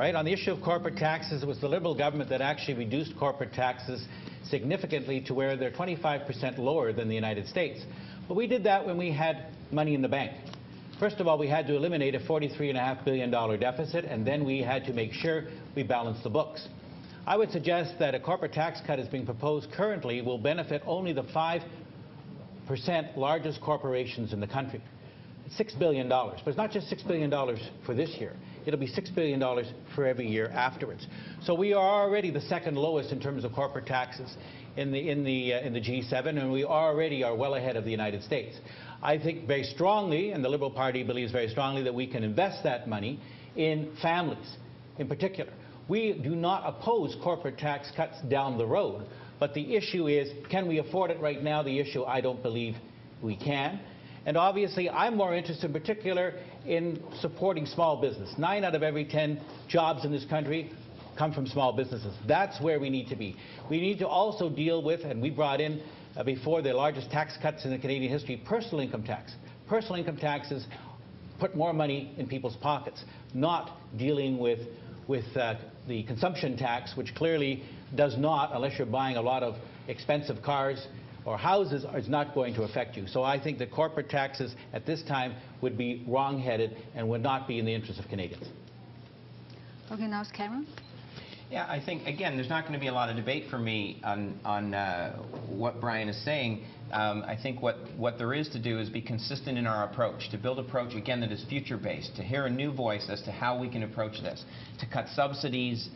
right, on the issue of corporate taxes, it was the Liberal government that actually reduced corporate taxes significantly to where they're 25% lower than the United States. But we did that when we had money in the bank. First of all, we had to eliminate a $43.5 billion deficit, and then we had to make sure we balanced the books. I would suggest that a corporate tax cut is being proposed currently will benefit only the 5% largest corporations in the country. $6 billion. But it's not just $6 billion for this year. It'll be $6 billion for every year afterwards. So we are already the second lowest in terms of corporate taxes in the G7, and we already are well ahead of the United States. I think very strongly, and the Liberal Party believes very strongly, that we can invest that money in families in particular. We do not oppose corporate tax cuts down the road, but the issue is, can we afford it right now? The issue, I don't believe we can. And obviously, I'm more interested in particular in supporting small business. 9 out of every 10 jobs in this country come from small businesses. That's where we need to be. We need to also deal with, and we brought in before the largest tax cuts in the Canadian history, personal income tax. Personal income taxes put more money in people's pockets, not dealing with the consumption tax, which clearly does not, unless you're buying a lot of expensive cars or houses, is not going to affect you. So I think that corporate taxes at this time would be wrong-headed and would not be in the interest of Canadians. Okay, now it's Cameron. Yeah, I think, again, there's not going to be a lot of debate for me on what Bryon is saying. I think what there is to do is be consistent in our approach, to build approach, again, that is future-based, to hear a new voice as to how we can approach this, to cut subsidies,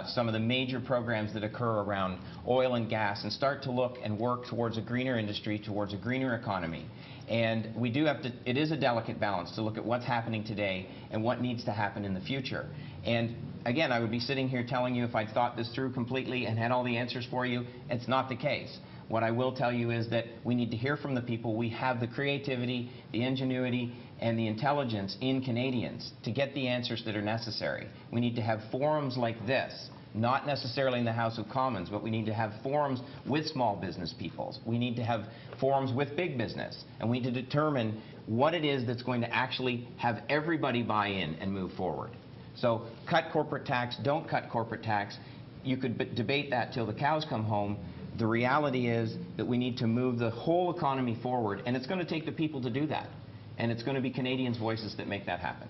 some of the major programs that occur around oil and gas, and start to look and work towards a greener industry, towards a greener economy. And we do have to, it is a delicate balance to look at what's happening today and what needs to happen in the future. And again, I would be sitting here telling you if I'd thought this through completely and had all the answers for you. It's not the case. What I will tell you is that we need to hear from the people. We have the creativity, the ingenuity, and the intelligence in Canadians to get the answers that are necessary. We need to have forums like this, not necessarily in the House of Commons, but we need to have forums with small business people. We need to have forums with big business, and we need to determine what it is that's going to actually have everybody buy in and move forward. So cut corporate tax, don't cut corporate tax. You could debate that till the cows come home. The reality is that we need to move the whole economy forward, and it's going to take the people to do that. And it's going to be Canadians' voices that make that happen.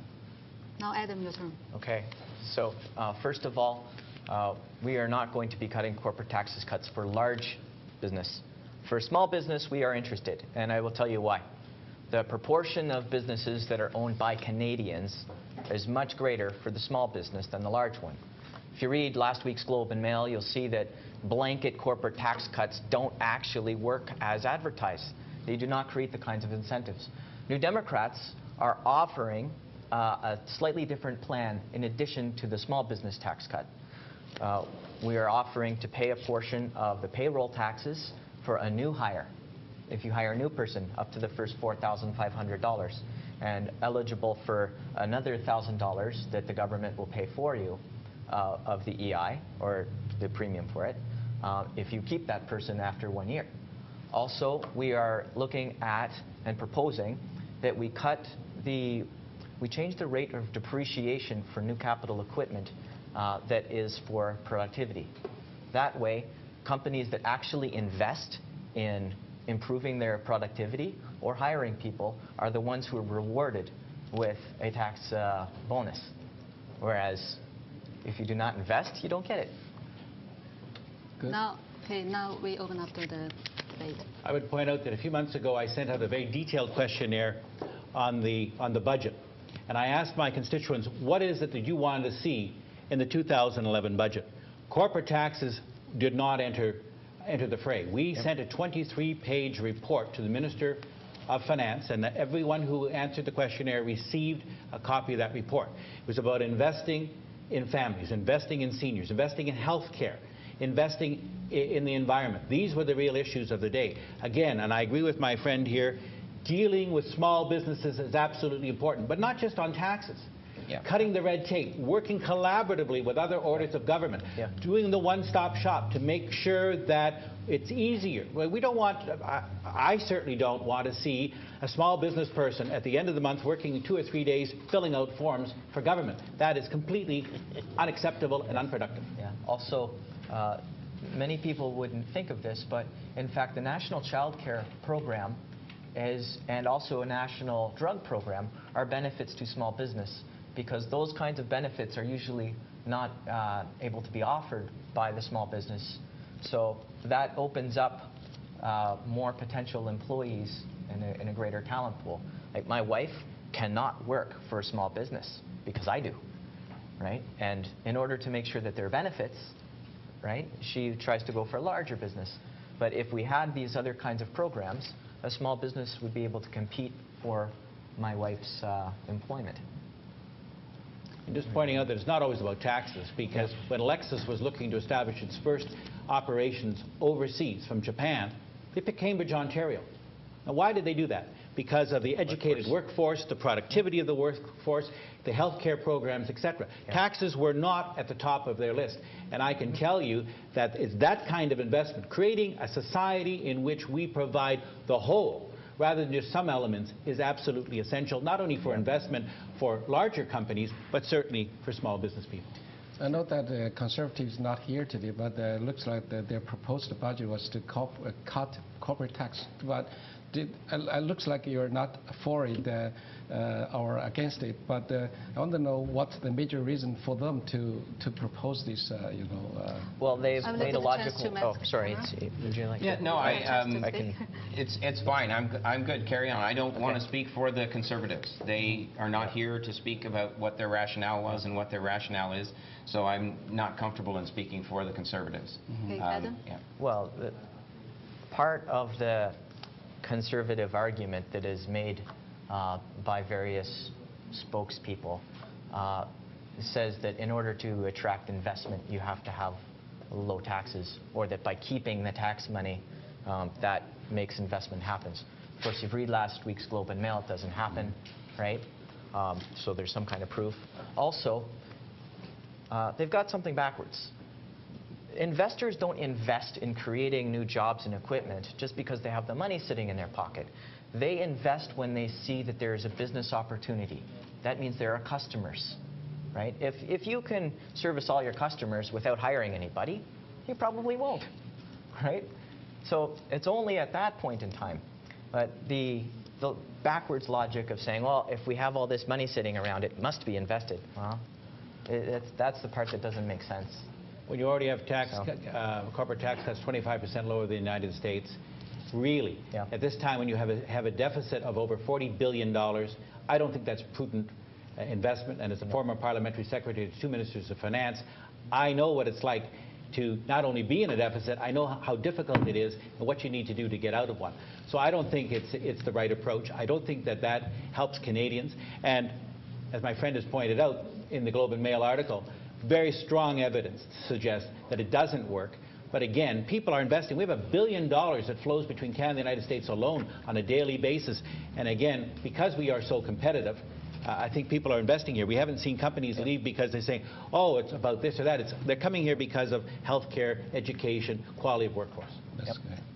Now, Adam, your turn. Okay. So first of all, we are not going to be cutting corporate taxes cuts for large business. For small business, we are interested, and I will tell you why. The proportion of businesses that are owned by Canadians is much greater for the small business than the large one. If you read last week's Globe and Mail, you'll see that blanket corporate tax cuts don't actually work as advertised. They do not create the kinds of incentives. New Democrats are offering a slightly different plan in addition to the small business tax cut. We are offering to pay a portion of the payroll taxes for a new hire. If you hire a new person, up to the first $4,500, and eligible for another $1,000 that the government will pay for you of the EI, or the premium for it, if you keep that person after 1 year. Also, we are looking at and proposing that we change the rate of depreciation for new capital equipment that is for productivity. That way, companies that actually invest in improving their productivity or hiring people are the ones who are rewarded with a tax bonus. Whereas if you do not invest, you don't get it. Good. Now we open up to the debate. I would point out that a few months ago I sent out a very detailed questionnaire on the budget. And I asked my constituents, what is it that you wanted to see in the 2011 budget? Corporate taxes did not enter the fray. We sent a 23-page report to the Minister of Finance, and everyone who answered the questionnaire received a copy of that report. It was about investing in families, investing in seniors, investing in health care, investing in the environment. These were the real issues of the day. Again, and I agree with my friend here, dealing with small businesses is absolutely important, but not just on taxes. Yeah. cutting the red tape, working collaboratively with other orders of government, Yeah. doing the one-stop shop to make sure that it's easier. Well, we don't want, I certainly don't want to see a small business person at the end of the month working 2 or 3 days filling out forms for government. That is completely unacceptable and unproductive. Yeah. Also, many people wouldn't think of this, but in fact, the National Child Care Program and also a national drug program are benefits to small business, because those kinds of benefits are usually not able to be offered by the small business. So that opens up more potential employees in a greater talent pool. Like, my wife cannot work for a small business because I do, right? And in order to make sure that there are benefits, right, she tries to go for a larger business. But if we had these other kinds of programs, a small business would be able to compete for my wife's employment. And just pointing out that it's not always about taxes, because when Lexus was looking to establish its first operations overseas from Japan, they picked Cambridge, Ontario. Now, why did they do that? Because of the educated workforce, the productivity of the workforce, the health care programs, etc. Yeah. Taxes were not at the top of their list. And I can tell you that it's that kind of investment, creating a society in which we provide the whole rather than just some elements, is absolutely essential, not only for investment for larger companies, but certainly for small business people. I know that the Conservatives not here today, but it looks like their proposed budget was to cut corporate tax. But it looks like you're not for it or against it. But I want to know what's the major reason for them to propose this. Well, they've I will made give a the chance logical. to Oh, Matt. sorry. Would you like? Yeah, to? no, I can. it's fine. I'm good. Carry on. I don't want to speak for the Conservatives. They are not here to speak about what their rationale was and what their rationale is. So I'm not comfortable in speaking for the Conservatives. Okay, Adam? Yeah. Well, part of the conservative argument that is made by various spokespeople says that in order to attract investment, you have to have low taxes, or that by keeping the tax money, that makes investment happen. Of course, if you read last week's Globe and Mail, it doesn't happen, right? So there's some kind of proof. Also, they've got something backwards. Investors don't invest in creating new jobs and equipment just because they have the money sitting in their pocket. They invest when they see that there is a business opportunity. That means there are customers, right? If you can service all your customers without hiring anybody, you probably won't, right? So it's only at that point in time. But the backwards logic of saying, well, if we have all this money sitting around, it must be invested. Well, that's the part that doesn't make sense. When you already have corporate tax cuts 25% lower than the United States, really, at this time when you have a deficit of over $40 billion, I don't think that's prudent investment. And as a former parliamentary secretary to 2 ministers of finance, I know what it's like to not only be in a deficit, I know how difficult it is and what you need to do to get out of one. So I don't think it's the right approach. I don't think that helps Canadians. And as my friend has pointed out in the Globe and Mail article, very strong evidence suggests that it doesn't work. But again, people are investing. We have $1 billion that flows between Canada and the United States alone on a daily basis. And again, because we are so competitive, I think people are investing here. We haven't seen companies leave because they're saying, oh, it's about this or that. They're coming here because of health care, education, quality of workforce.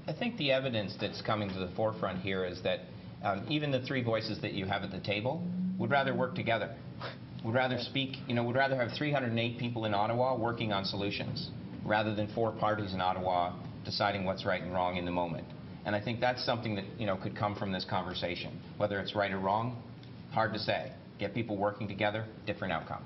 I think the evidence that's coming to the forefront here is that even the three voices that you have at the table would rather work together. Would rather speak, would rather have 308 people in Ottawa working on solutions rather than 4 parties in Ottawa deciding what's right and wrong in the moment. And I think that's something that, could come from this conversation. Whether it's right or wrong, hard to say. Get people working together, different outcome.